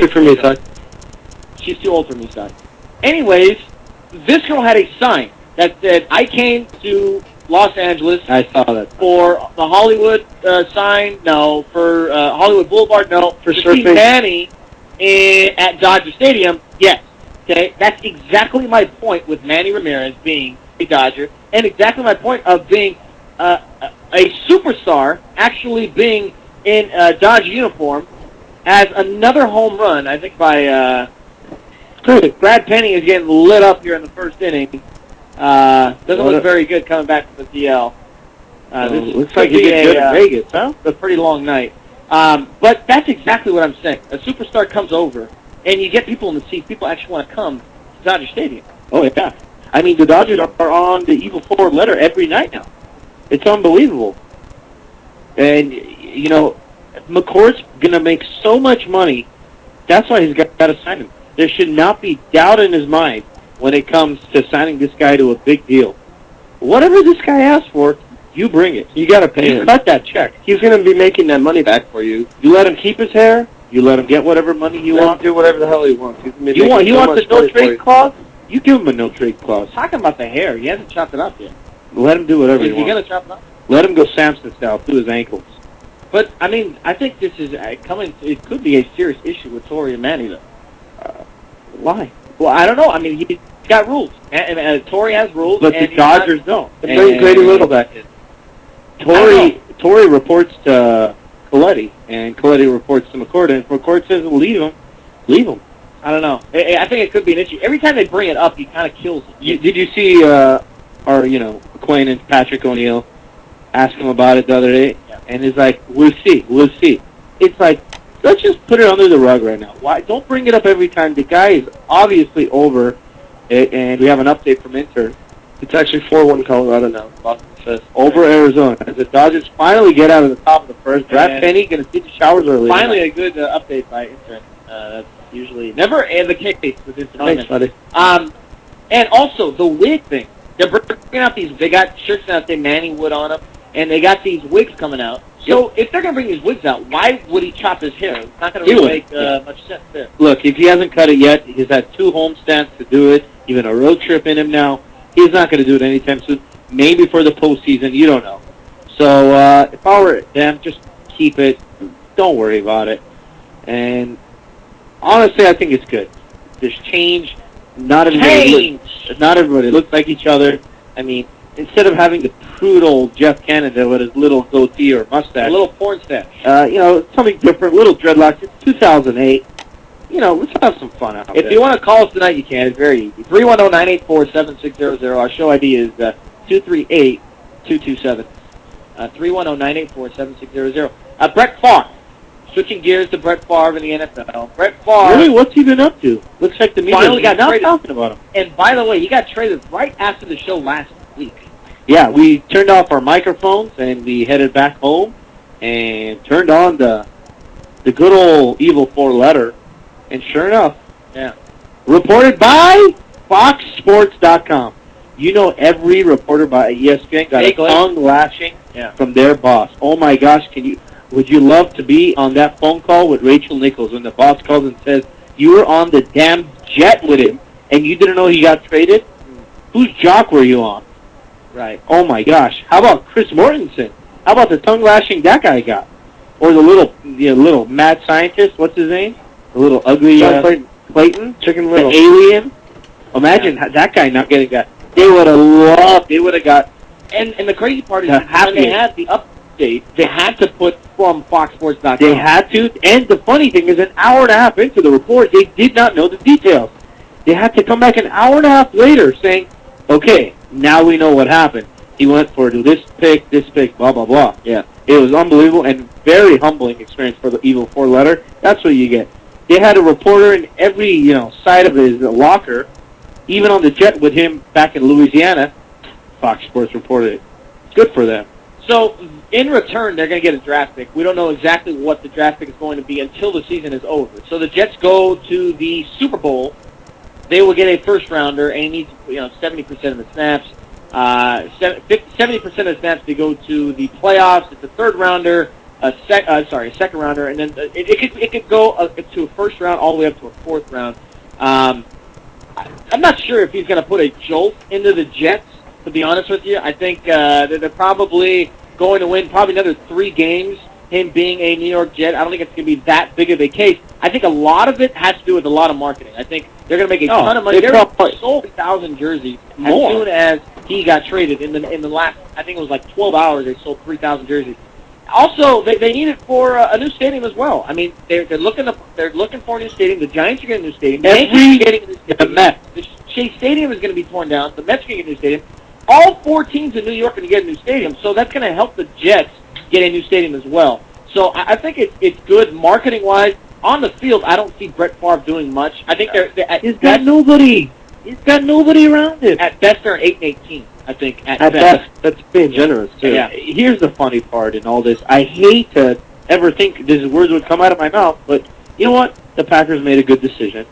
big for me, son. She's too old for me, son. Anyways, this girl had a sign that said, I came to Los Angeles. I saw that. For the Hollywood sign, no. For Hollywood Boulevard, no. For to surfing. see Manny at Dodger Stadium, yes. Okay, that's exactly my point with Manny Ramirez being a Dodger, and exactly my point of being a superstar actually being in a Dodger uniform as another home run, I think by Brad Penny is getting lit up here in the first inning. Doesn't look very good coming back from the DL. This looks like he did good in Vegas, huh? A pretty long night. But that's exactly what I'm saying. A superstar comes over, and you get people in the seats. People actually want to come to Dodger Stadium. Oh, yeah. I mean, the Dodgers are on the Evil 4 letter every night now. It's unbelievable. And, you know, McCourt's going to make so much money. That's why he's got to sign him. There should not be doubt in his mind when it comes to signing this guy to a big deal. Whatever this guy asks for, you bring it. You got to pay him. Cut that check. He's going to be making that money back for you. You let him keep his hair. You let him get whatever money you want. Do whatever the hell he wants. He wants a no-trade clause? You give him a no-trade clause. Talking about the hair, he hasn't chopped it up yet. Let him do whatever he wants. wants. Is he going to chop it up? Let him go Samson style through his ankles. But, I mean, I think this is coming. It could be a serious issue with Torey and Manny, though. Why? Well, I don't know. I mean, he's got rules. And Torey has rules. But the Dodgers don't. And bring Grady Little back in. Torey reports to Coletti, and Coletti reports to McCourt, and if McCourt says leave him, leave him. I don't know. I think it could be an issue. Every time they bring it up, he kind of kills it. Did you see our, acquaintance Patrick O'Neill ask him about it the other day? Yeah. And he's like, we'll see. It's like, let's just put it under the rug right now. Why? Don't bring it up every time. The guy is obviously over, and we have an update from intern. It's actually 4-1 Colorado now. Boston says. Over Arizona. As the Dodgers finally get out of the top of the first, Brad Penny going to see the showers early. Finally a good update by intern. That's usually never the case with intern. Thanks, buddy. And also, the wig thing. They're bringing out they got shirts out there, Manny Wood on them, and they got these wigs coming out. So if they're going to bring these wigs out, why would he chop his hair? It's not going to really make much sense there. Look, if he hasn't cut it yet, he's had 2 homestands to do it, even a road trip in him now. He's not going to do it anytime soon. Maybe for the postseason, you don't know. So if I were them, just keep it. Don't worry about it. And honestly, I think it's good. There's change. Not everybody looks like each other. I mean, instead of having the crude old Jeff Canada with his little goatee or mustache. A little porn stash. Something different, little dreadlocks. It's 2008. Let's have some fun out there. If you want to call us tonight, you can. It's very easy. 310-984-7600. Our show ID is 238-227. 310-984-7600. Brett Favre. Switching gears to Brett Favre in the NFL. Brett Favre. Really? What's he been up to? Looks like the media finally got not traded. Talking about him. And by the way, he got traded right after the show last week. Yeah, we turned off our microphones and we headed back home and turned on the good old Evil 4 letter. And sure enough, reported by FoxSports.com. Every reporter by ESPN got a tongue lashing from their boss. Oh my gosh, would you love to be on that phone call with Rachel Nichols when the boss calls and says, you were on the damn jet with him and you didn't know he got traded? Whose jock were you on? Right. Oh my gosh. How about Chris Mortensen? How about the tongue lashing that guy got? Or the little mad scientist, what's his name? The little ugly Clayton? Chicken Little. The alien? Imagine that guy not getting that. They would have got. And the crazy part is when they had the update, they had to put from FoxSports.com. They had to. And the funny thing is, an hour and a half into the report, they did not know the details. They had to come back an hour and a half later saying, okay, now we know what happened. He went for this pick, blah, blah, blah. Yeah. It was unbelievable and very humbling experience for the Evil 4 letter. That's what you get. They had a reporter in every, side of his locker, even on the jet with him back in Louisiana. Fox Sports reported it. Good for them. So, in return, they're going to get a draft pick. We don't know exactly what the draft pick is going to be until the season is over. So the Jets go to the Super Bowl. They will get a first-rounder, and he needs 70% of the snaps. 70% of the snaps to go to the playoffs. It's a third-rounder. a second rounder, and then it could go to a first round all the way up to a fourth round. I'm not sure if he's going to put a jolt into the Jets. To be honest with you, I think they're probably going to win probably another 3 games. Him being a New York Jet, I don't think it's going to be that big of a case. I think a lot of it has to do with a lot of marketing. I think they're going to make a ton of money. They sold 3,000 jerseys as soon as he got traded. In the last, I think it was like 12 hours, they sold 3,000 jerseys. Also, they need it for a new stadium as well. I mean, they're looking for a new stadium. The Giants are getting a new stadium. The Yankees are getting a new stadium. The Mets. The Shea Stadium is going to be torn down. The Mets are going to get a new stadium. All 4 teams in New York are going to get a new stadium, so that's going to help the Jets get a new stadium as well. So I think it's good marketing-wise. On the field, I don't see Brett Favre doing much. I think he's got nobody. He's got nobody around him. At best, they're 8-18. I think at best. That's being generous too. Yeah. Here's the funny part in all this. I hate to ever think these words would come out of my mouth, but you know what? The Packers made a good decision.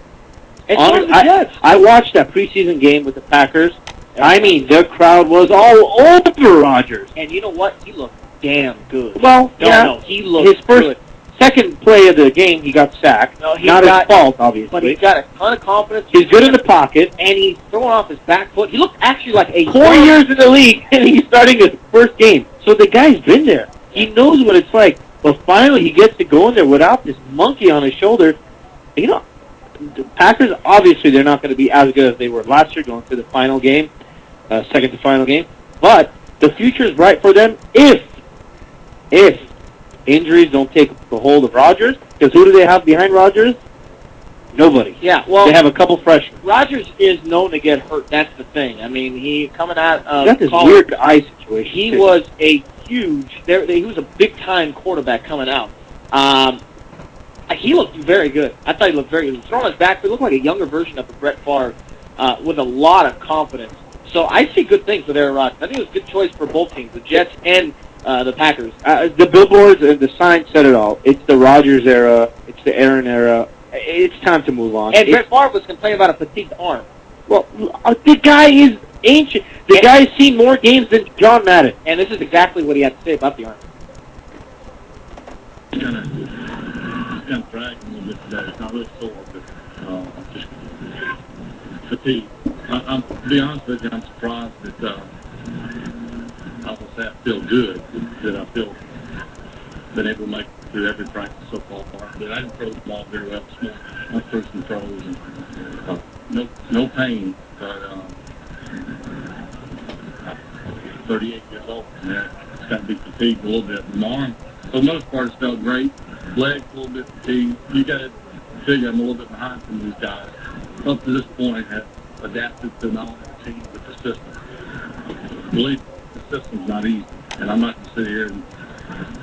And so did the Jets. I watched that preseason game with the Packers. I mean, the crowd was all over Rodgers. And you know what? He looked damn good. Well, no, he looked good. Second play of the game, he got sacked. No, Not his fault, obviously. But he's got a ton of confidence. He's good in the pocket. And he's throwing off his back foot. He looked actually like a 4 years in the league, and he's starting his first game. So the guy's been there. He knows what it's like. But finally, he gets to go in there without this monkey on his shoulder. You know, the Packers, obviously, they're not going to be as good as they were last year going to the final game, second to final game. But the future is bright for them if injuries don't take the hold of Rodgers. Because who do they have behind Rodgers? Nobody. Yeah, well, they have a couple freshmen. Rodgers is known to get hurt. That's the thing. I mean, he coming out of got this college, weird eye situation. He was a huge. He was a big time quarterback coming out. He looked very good. I thought he looked very good. He was throwing his back. He looked like a younger version of Brett Favre with a lot of confidence. So I see good things with Aaron Rodgers. I think it was a good choice for both teams, the Jets and the Packers. The billboards and the signs said it all. It's the Rodgers era. It's the Aaron era. It's time to move on. And Brett Favre was complaining about a fatigued arm. Well, the guy is ancient. The guy's seen more games than John Madden. And this is exactly what he had to say about the arm. Kind of dragging a little bit today. It's not really sore, but just fatigue. To be honest with you, I'm surprised that I will say I feel good, that I feel been able to make it through every practice so far. But I didn't throw the ball very well this morning. I threw some throws and no pain, but I'm 38 years old, and it's got to be fatigued a little bit. My arm, for the most part, it's felt great. Legs a little bit fatigued. You got to figure I'm a little bit behind from these guys. Up to this point, have adapted to not only the team but the system. Believe me, the system's not easy, and I'm not going to sit here and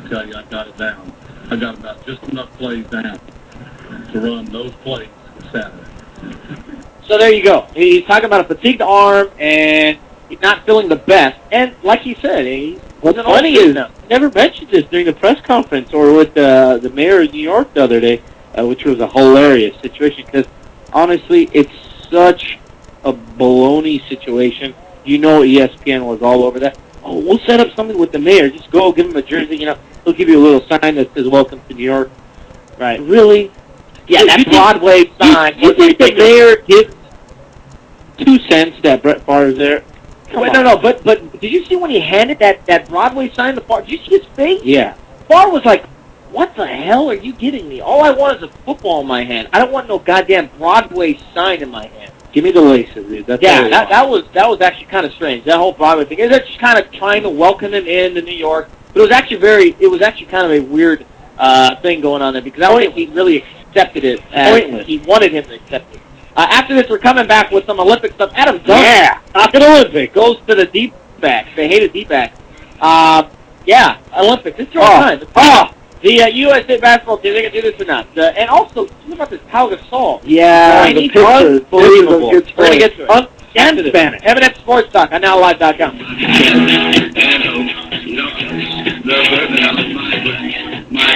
tell you I got it down. I got about just enough plays down to run those plays Saturday. So there you go. He's talking about a fatigued arm and he's not feeling the best. And like he said, what's funny is he never mentioned this during the press conference or with the mayor of New York the other day, which was a hilarious situation because, honestly, it's such a baloney situation. You know ESPN was all over that. Oh, we'll set up something with the mayor. Just go, give him a jersey, you know. He'll give you a little sign that says, "Welcome to New York." Right. Really? Yeah, that Broadway sign. You think the mayor gives 2 cents that Brett Favre is there? No, but did you see when he handed that Broadway sign to Favre? Did you see his face? Yeah. Favre was like, "What the hell are you getting me? All I want is a football in my hand. I don't want no goddamn Broadway sign in my hand." Give me the laces, dude. That's that was actually kind of strange. That whole Broadway thing. It was just kind of trying to welcome him into New York, but it was actually kind of a weird thing going on there because I don't think he really accepted it as he wanted him to accept it. After this, we're coming back with some Olympic stuff. Adam Dunn, talking Olympic, goes to the deep backs. They hated deep backs. Olympics. It's your time. The USA basketball team, they can do this or not. And also, what about this Pau Gasol? Yeah, the picture is unbelievable. We're going to get to it. And Spanish. M&M Sports Talk on NowLive.com. My